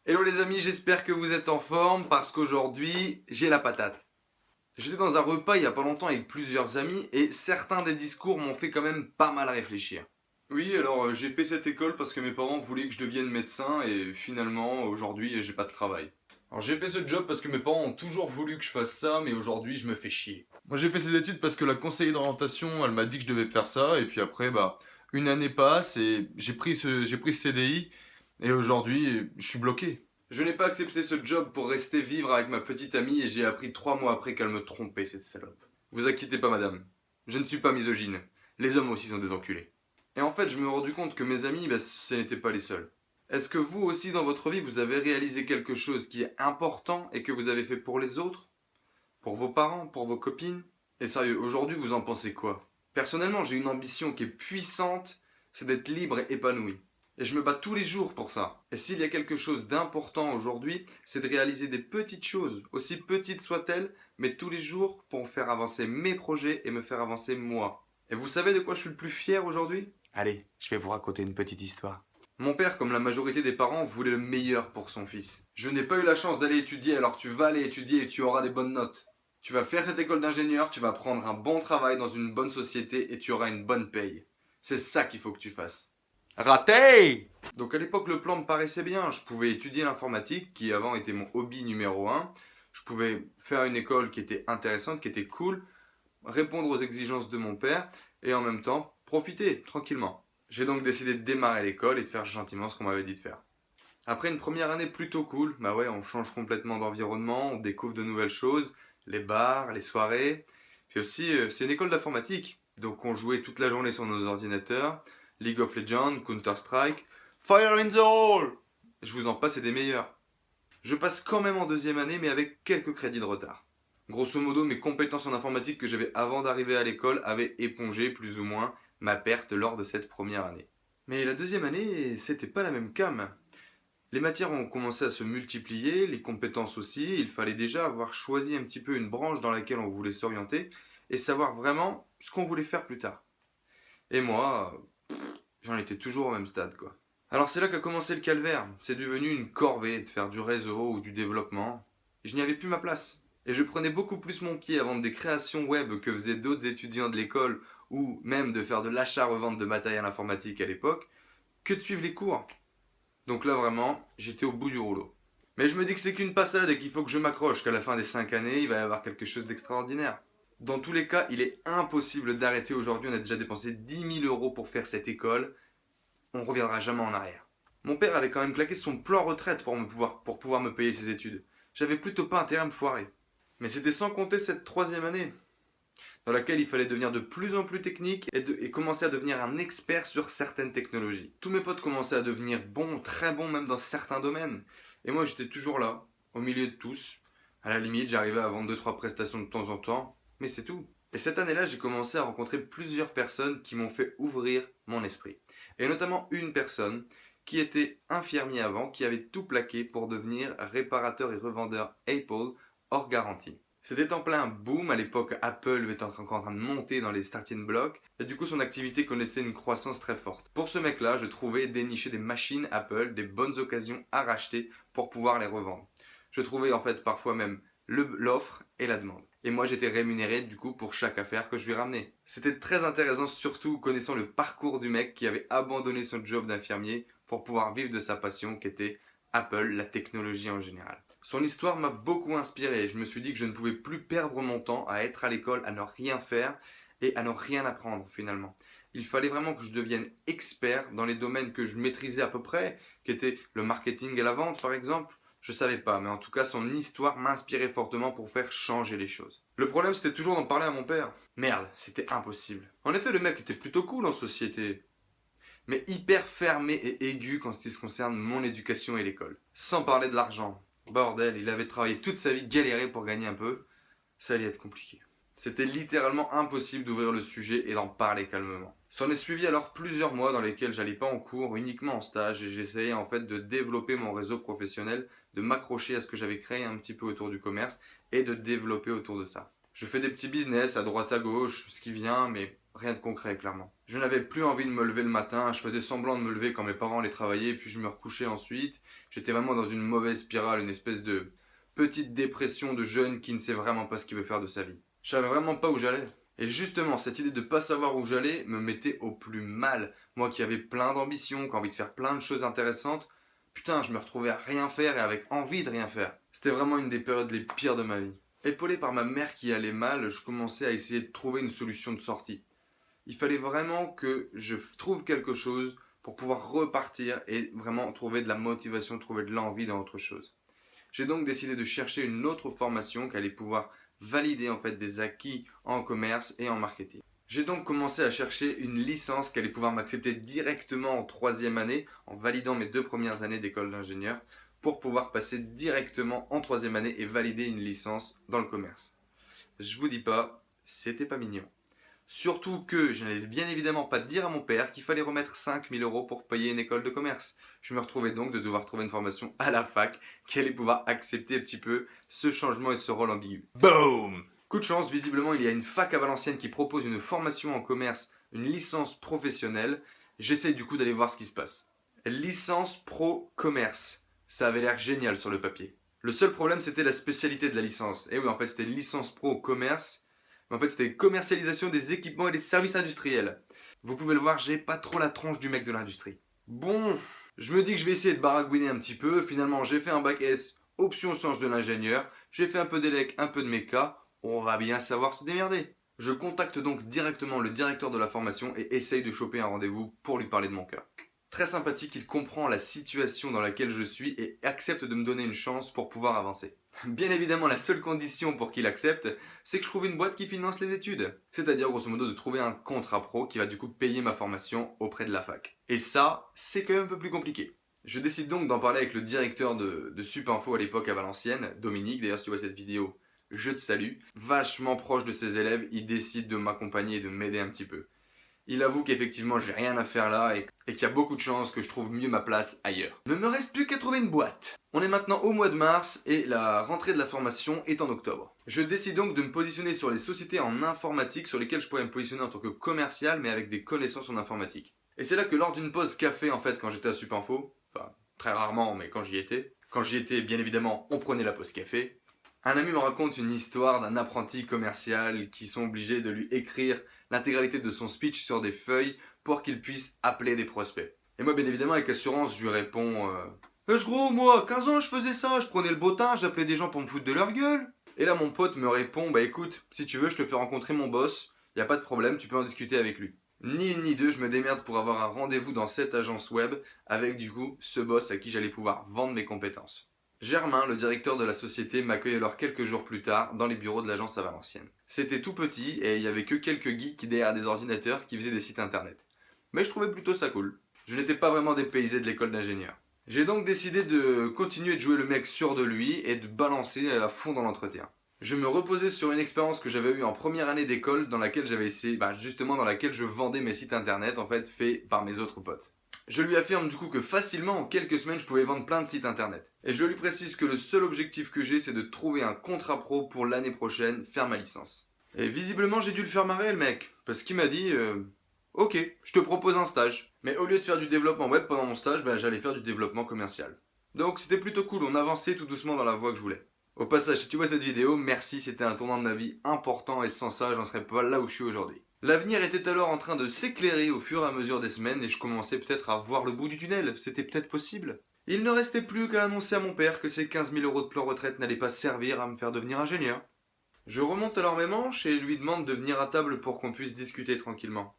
Hello les amis, j'espère que vous êtes en forme parce qu'aujourd'hui, j'ai la patate. J'étais dans un repas il y a pas longtemps avec plusieurs amis et certains des discours m'ont fait quand même pas mal réfléchir. Oui, alors j'ai fait cette école parce que mes parents voulaient que je devienne médecin et finalement, aujourd'hui, j'ai pas de travail. Alors j'ai fait ce job parce que mes parents ont toujours voulu que je fasse ça, mais aujourd'hui, je me fais chier. Moi j'ai fait ces études parce que la conseillère d'orientation, elle m'a dit que je devais faire ça et puis après, une année passe et j'ai pris ce CDI et aujourd'hui, je suis bloqué. Je n'ai pas accepté ce job pour rester vivre avec ma petite amie et j'ai appris 3 mois après qu'elle me trompait, cette salope. Vous inquiétez pas, madame. Je ne suis pas misogyne. Les hommes aussi sont des enculés. Et en fait, je me suis rendu compte que mes amis, ce n'étaient pas les seuls. Est-ce que vous aussi, dans votre vie, vous avez réalisé quelque chose qui est important et que vous avez fait pour les autres? Pour vos parents? Pour vos copines? Et sérieux, aujourd'hui, vous en pensez quoi? Personnellement, j'ai une ambition qui est puissante, c'est d'être libre et épanoui. Et je me bats tous les jours pour ça. Et s'il y a quelque chose d'important aujourd'hui, c'est de réaliser des petites choses, aussi petites soient-elles, mais tous les jours pour faire avancer mes projets et me faire avancer moi. Et vous savez de quoi je suis le plus fier aujourd'hui? Allez, je vais vous raconter une petite histoire. Mon père, comme la majorité des parents, voulait le meilleur pour son fils. Je n'ai pas eu la chance d'aller étudier, alors tu vas aller étudier et tu auras des bonnes notes. Tu vas faire cette école d'ingénieur, tu vas prendre un bon travail dans une bonne société et tu auras une bonne paye. C'est ça qu'il faut que tu fasses. Raté! Donc à l'époque, le plan me paraissait bien. Je pouvais étudier l'informatique, qui avant était mon hobby numéro un. Je pouvais faire une école qui était intéressante, qui était cool, répondre aux exigences de mon père et en même temps profiter tranquillement. J'ai donc décidé de démarrer l'école et de faire gentiment ce qu'on m'avait dit de faire. Après une première année plutôt cool, bah ouais, on change complètement d'environnement, on découvre de nouvelles choses, les bars, les soirées. Puis aussi, c'est une école d'informatique, donc on jouait toute la journée sur nos ordinateurs, League of Legends, Counter-Strike, Fire in the Hole. Je vous en passe et des meilleurs. Je passe quand même en deuxième année, mais avec quelques crédits de retard. Grosso modo, mes compétences en informatique que j'avais avant d'arriver à l'école avaient épongé plus ou moins ma perte lors de cette première année. Mais la deuxième année, c'était pas la même cam. Les matières ont commencé à se multiplier, les compétences aussi, il fallait déjà avoir choisi un petit peu une branche dans laquelle on voulait s'orienter et savoir vraiment ce qu'on voulait faire plus tard. Et moi, j'en étais toujours au même stade quoi. Alors c'est là qu'a commencé le calvaire, c'est devenu une corvée de faire du réseau ou du développement. Et je n'y avais plus ma place. Et je prenais beaucoup plus mon pied à vendre des créations web que faisaient d'autres étudiants de l'école ou même de faire de l'achat-revente de matériel informatique à l'époque, que de suivre les cours. Donc là vraiment, j'étais au bout du rouleau. Mais je me dis que c'est qu'une passade et qu'il faut que je m'accroche, qu'à la fin des 5 années, il va y avoir quelque chose d'extraordinaire. Dans tous les cas, il est impossible d'arrêter aujourd'hui. On a déjà dépensé 10 000 € pour faire cette école. On reviendra jamais en arrière. Mon père avait quand même claqué son plan retraite pour pouvoir me payer ses études. J'avais plutôt pas intérêt à me foirer. Mais c'était sans compter cette troisième année, dans laquelle il fallait devenir de plus en plus technique et commencer à devenir un expert sur certaines technologies. Tous mes potes commençaient à devenir bons, très bons même dans certains domaines. Et moi j'étais toujours là, au milieu de tous. À la limite, j'arrivais à vendre 2-3 prestations de temps en temps, mais c'est tout. Et cette année-là, j'ai commencé à rencontrer plusieurs personnes qui m'ont fait ouvrir mon esprit. Et notamment une personne qui était infirmier avant, qui avait tout plaqué pour devenir réparateur et revendeur Apple hors garantie. C'était en plein boom, à l'époque Apple était encore en train de monter dans les starting blocks, et du coup son activité connaissait une croissance très forte. Pour ce mec-là, je trouvais dénicher des machines Apple, des bonnes occasions à racheter pour pouvoir les revendre. Je trouvais en fait parfois même l'offre et la demande. Et moi j'étais rémunéré du coup pour chaque affaire que je lui ramenais. C'était très intéressant surtout connaissant le parcours du mec qui avait abandonné son job d'infirmier pour pouvoir vivre de sa passion qui était Apple, la technologie en général. Son histoire m'a beaucoup inspiré. Je me suis dit que je ne pouvais plus perdre mon temps à être à l'école, à ne rien faire et à ne rien apprendre finalement. Il fallait vraiment que je devienne expert dans les domaines que je maîtrisais à peu près, qui étaient le marketing et la vente par exemple. Je savais pas, mais en tout cas son histoire m'inspirait fortement pour faire changer les choses. Le problème c'était toujours d'en parler à mon père. Merde, c'était impossible. En effet, le mec était plutôt cool en société, mais hyper fermé et aigu quand il se concerne mon éducation et l'école. Sans parler de l'argent. Bordel, il avait travaillé toute sa vie, galéré pour gagner un peu. Ça allait être compliqué. C'était littéralement impossible d'ouvrir le sujet et d'en parler calmement. S'en est suivi alors plusieurs mois dans lesquels j'allais pas en cours, uniquement en stage, et j'essayais en fait de développer mon réseau professionnel, de m'accrocher à ce que j'avais créé un petit peu autour du commerce et de développer autour de ça. Je fais des petits business à droite à gauche, ce qui vient, mais rien de concret clairement. Je n'avais plus envie de me lever le matin, je faisais semblant de me lever quand mes parents allaient travailler, puis je me recouchais ensuite. J'étais vraiment dans une mauvaise spirale, une espèce de petite dépression de jeune qui ne sait vraiment pas ce qu'il veut faire de sa vie. Je savais vraiment pas où j'allais. Et justement, cette idée de pas savoir où j'allais me mettait au plus mal. Moi qui avais plein d'ambitions, qui avais envie de faire plein de choses intéressantes, putain, je me retrouvais à rien faire et avec envie de rien faire. C'était vraiment une des périodes les pires de ma vie. Épaulé par ma mère qui allait mal, je commençais à essayer de trouver une solution de sortie. Il fallait vraiment que je trouve quelque chose pour pouvoir repartir et vraiment trouver de la motivation, trouver de l'envie dans autre chose. J'ai donc décidé de chercher une autre formation qui allait pouvoir valider en fait des acquis en commerce et en marketing. J'ai donc commencé à chercher une licence qui allait pouvoir m'accepter directement en troisième année, en validant mes 2 premières années d'école d'ingénieur, pour pouvoir passer directement en troisième année et valider une licence dans le commerce. Je vous dis pas, c'était pas mignon. Surtout que je n'allais bien évidemment pas dire à mon père qu'il fallait remettre 5 000 € pour payer une école de commerce. Je me retrouvais donc de devoir trouver une formation à la fac qui allait pouvoir accepter un petit peu ce changement et ce rôle ambigu. Boom! Coup de chance, visiblement il y a une fac à Valenciennes qui propose une formation en commerce, une licence professionnelle. J'essaye du coup d'aller voir ce qui se passe. Licence pro commerce. Ça avait l'air génial sur le papier. Le seul problème c'était la spécialité de la licence. Et oui, en fait c'était licence pro commerce. Mais en fait, c'était commercialisation des équipements et des services industriels. Vous pouvez le voir, j'ai pas trop la tronche du mec de l'industrie. Bon, je me dis que je vais essayer de baragouiner un petit peu. Finalement, j'ai fait un bac S, option sciences de l'ingénieur. J'ai fait un peu d'élec, un peu de méca. On va bien savoir se démerder. Je contacte donc directement le directeur de la formation et essaye de choper un rendez-vous pour lui parler de mon cas. Très sympathique, il comprend la situation dans laquelle je suis et accepte de me donner une chance pour pouvoir avancer. Bien évidemment, la seule condition pour qu'il accepte, c'est que je trouve une boîte qui finance les études. C'est-à-dire, grosso modo, de trouver un contrat pro qui va du coup payer ma formation auprès de la fac. Et ça, c'est quand même un peu plus compliqué. Je décide donc d'en parler avec le directeur de Supinfo à l'époque à Valenciennes, Dominique, d'ailleurs si tu vois cette vidéo, je te salue. Vachement proche de ses élèves, il décide de m'accompagner et de m'aider un petit peu. Il avoue qu'effectivement j'ai rien à faire là et qu'il y a beaucoup de chances que je trouve mieux ma place ailleurs. Ne me reste plus qu'à trouver une boîte. On est maintenant au mois de mars et la rentrée de la formation est en octobre. Je décide donc de me positionner sur les sociétés en informatique sur lesquelles je pourrais me positionner en tant que commercial mais avec des connaissances en informatique. Et c'est là que lors d'une pause café en fait quand j'étais à Supinfo, enfin très rarement mais quand j'y étais bien évidemment on prenait la pause café, un ami me raconte une histoire d'un apprenti commercial qui sont obligés de lui écrire l'intégralité de son speech sur des feuilles pour qu'il puisse appeler des prospects. Et moi, bien évidemment, avec assurance, je lui réponds gros, moi, 15 ans, je faisais ça, je prenais le bottin, j'appelais des gens pour me foutre de leur gueule. Et là, mon pote me répond bah écoute, si tu veux, je te fais rencontrer mon boss, y a pas de problème, tu peux en discuter avec lui. Ni une ni deux, je me démerde pour avoir un rendez-vous dans cette agence web avec du coup ce boss à qui j'allais pouvoir vendre mes compétences. Germain, le directeur de la société, m'accueille alors quelques jours plus tard dans les bureaux de l'agence à Valenciennes. C'était tout petit et il y avait que quelques geeks derrière des ordinateurs qui faisaient des sites internet. Mais je trouvais plutôt ça cool. Je n'étais pas vraiment dépaysé de l'école d'ingénieur. J'ai donc décidé de continuer de jouer le mec sûr de lui et de balancer à fond dans l'entretien. Je me reposais sur une expérience que j'avais eue en première année d'école dans laquelle j'avais essayé, justement dans laquelle je vendais mes sites internet en fait faits par mes autres potes. Je lui affirme du coup que facilement en quelques semaines je pouvais vendre plein de sites internet. Et je lui précise que le seul objectif que j'ai c'est de trouver un contrat pro pour l'année prochaine, faire ma licence. Et visiblement j'ai dû le faire marrer le mec, parce qu'il m'a dit ok, je te propose un stage. Mais au lieu de faire du développement web pendant mon stage, j'allais faire du développement commercial. Donc c'était plutôt cool, on avançait tout doucement dans la voie que je voulais. Au passage, si tu vois cette vidéo, merci, c'était un tournant de ma vie important et sans ça, j'en serais pas là où je suis aujourd'hui. L'avenir était alors en train de s'éclairer au fur et à mesure des semaines et je commençais peut-être à voir le bout du tunnel, c'était peut-être possible. Il ne restait plus qu'à annoncer à mon père que ces 15 000 € de plan retraite n'allaient pas servir à me faire devenir ingénieur. Je remonte alors mes manches et lui demande de venir à table pour qu'on puisse discuter tranquillement.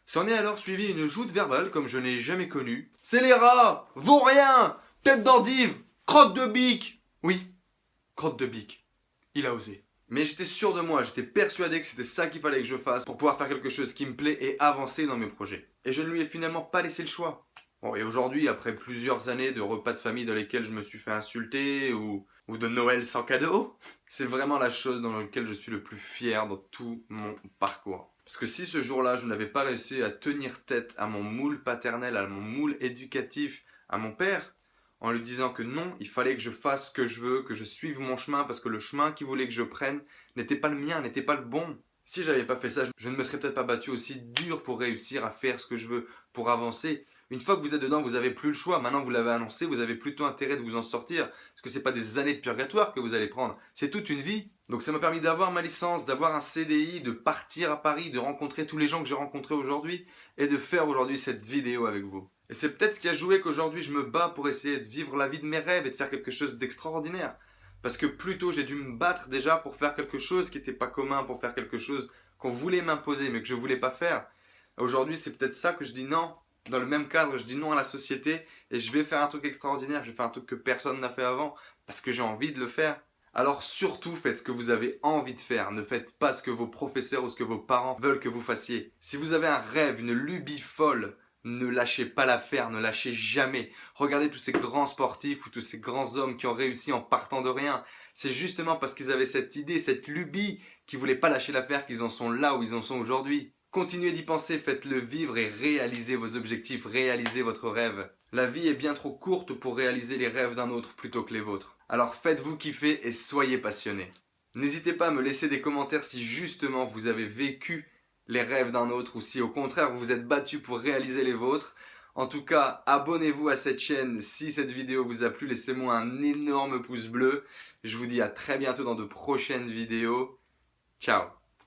S'en est alors suivi une joute verbale comme je n'ai jamais connue. Scélérat, vaurien, tête d'endive, crotte de bique. Oui, crotte de bique. Il a osé. Mais j'étais sûr de moi, j'étais persuadé que c'était ça qu'il fallait que je fasse pour pouvoir faire quelque chose qui me plaît et avancer dans mes projets. Et je ne lui ai finalement pas laissé le choix. Bon, et aujourd'hui, après plusieurs années de repas de famille dans lesquels je me suis fait insulter ou de Noël sans cadeau, c'est vraiment la chose dans laquelle je suis le plus fier dans tout mon parcours. Parce que si ce jour-là, je n'avais pas réussi à tenir tête à mon moule paternel, à mon moule éducatif, à mon père, en lui disant que non, il fallait que je fasse ce que je veux, que je suive mon chemin, parce que le chemin qu'il voulait que je prenne n'était pas le mien, n'était pas le bon. Si j'avais pas fait ça, je ne me serais peut-être pas battu aussi dur pour réussir à faire ce que je veux, pour avancer. Une fois que vous êtes dedans, vous n'avez plus le choix. Maintenant, vous l'avez annoncé, vous avez plutôt intérêt de vous en sortir. Parce que c'est pas des années de purgatoire que vous allez prendre, c'est toute une vie. Donc ça m'a permis d'avoir ma licence, d'avoir un CDI, de partir à Paris, de rencontrer tous les gens que j'ai rencontrés aujourd'hui et de faire aujourd'hui cette vidéo avec vous. Et c'est peut-être ce qui a joué qu'aujourd'hui je me bats pour essayer de vivre la vie de mes rêves et de faire quelque chose d'extraordinaire. Parce que plus tôt j'ai dû me battre déjà pour faire quelque chose qui n'était pas commun, pour faire quelque chose qu'on voulait m'imposer mais que je voulais pas faire. Aujourd'hui c'est peut-être ça que je dis non. Dans le même cadre, je dis non à la société et je vais faire un truc extraordinaire, je vais faire un truc que personne n'a fait avant parce que j'ai envie de le faire. Alors surtout faites ce que vous avez envie de faire, ne faites pas ce que vos professeurs ou ce que vos parents veulent que vous fassiez. Si vous avez un rêve, une lubie folle, ne lâchez pas l'affaire, ne lâchez jamais. Regardez tous ces grands sportifs ou tous ces grands hommes qui ont réussi en partant de rien. C'est justement parce qu'ils avaient cette idée, cette lubie, qu'ils voulaient pas lâcher l'affaire qu'ils en sont là où ils en sont aujourd'hui. Continuez d'y penser, faites-le vivre et réalisez vos objectifs, réalisez votre rêve. La vie est bien trop courte pour réaliser les rêves d'un autre plutôt que les vôtres. Alors faites-vous kiffer et soyez passionnés. N'hésitez pas à me laisser des commentaires si justement vous avez vécu les rêves d'un autre ou si au contraire vous vous êtes battu pour réaliser les vôtres. En tout cas, abonnez-vous à cette chaîne si cette vidéo vous a plu, laissez-moi un énorme pouce bleu. Je vous dis à très bientôt dans de prochaines vidéos. Ciao.